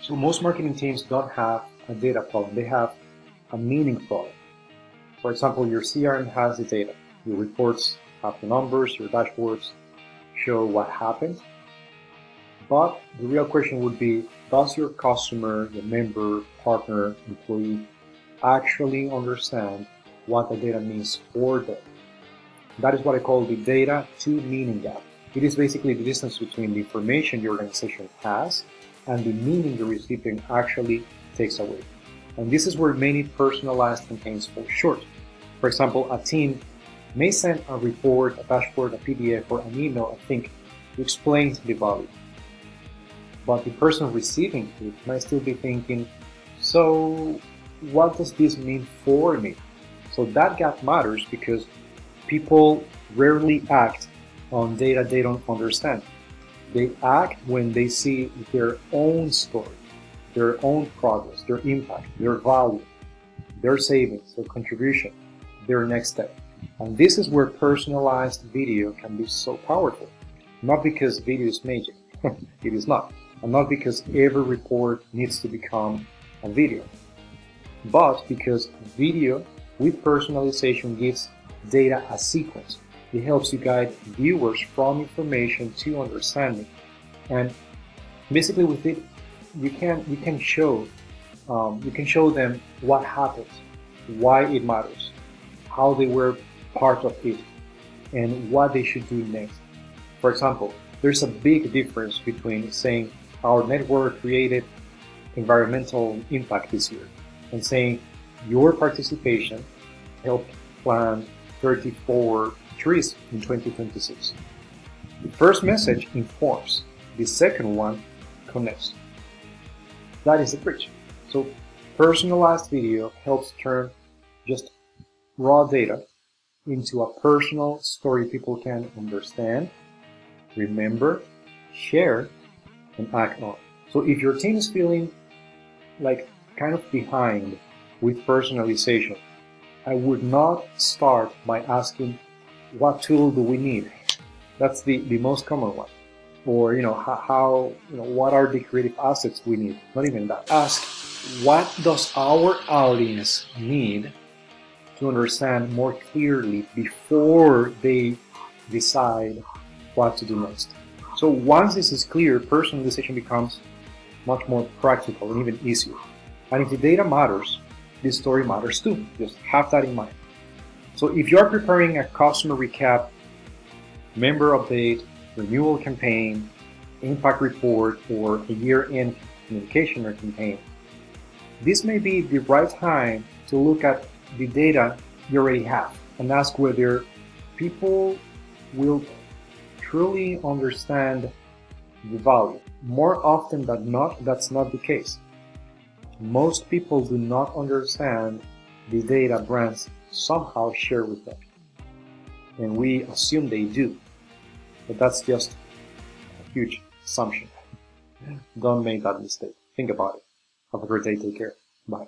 So most marketing teams don't have a data problem, they have a meaning problem. For example, your CRM has the data. Your reports have the numbers, your dashboards show what happened. But the real question would be, does your customer, your member, partner, employee actually understand what the data means for them? That is what I call the data to meaning gap. It is basically the distance between the information your organization has and the meaning the recipient actually takes away. And this is where many personalized campaigns fall short. For example, a team may send a report, a dashboard, a PDF, or an email, I think, to explain the value. But the person receiving it might still be thinking, so what does this mean for me? So that gap matters because people rarely act on data they don't understand. They act when they see their own story, their own progress, their impact, their value, their savings, their contribution, their next step. And this is where personalized video can be so powerful. Not because video is magic, it is not. And not because every report needs to become a video, but because video with personalization gives data a sequence. It helps you guide viewers from information to understanding. And basically with it, you can show them what happened, why it matters, how they were part of it, and what they should do next. For example, there's a big difference between saying our network created environmental impact this year and saying your participation helped plant 34 trees in 2026. The first message informs, the second one connects. That is the bridge. So personalized video helps turn just raw data into a personal story people can understand, remember, share, and act on. So if your team is feeling like kind of behind with personalization, I would not start by asking, what tool do we need? That's the most common one. Or, what are the creative assets we need? Not even that. Ask, what does our audience need to understand more clearly before they decide what to do next? So once this is clear, personalization becomes much more practical and even easier. And if the data matters, the story matters too. Just have that in mind. So if you're preparing a customer recap, member update, renewal campaign, impact report, or a year-end communication or campaign, this may be the right time to look at the data you already have and ask whether people will truly understand the value. More often than not, that's not the case. Most people do not understand the data brands somehow share with them. And we assume they do. But that's just a huge assumption. Don't make that mistake. Think about it. Have a great day. Take care. Bye.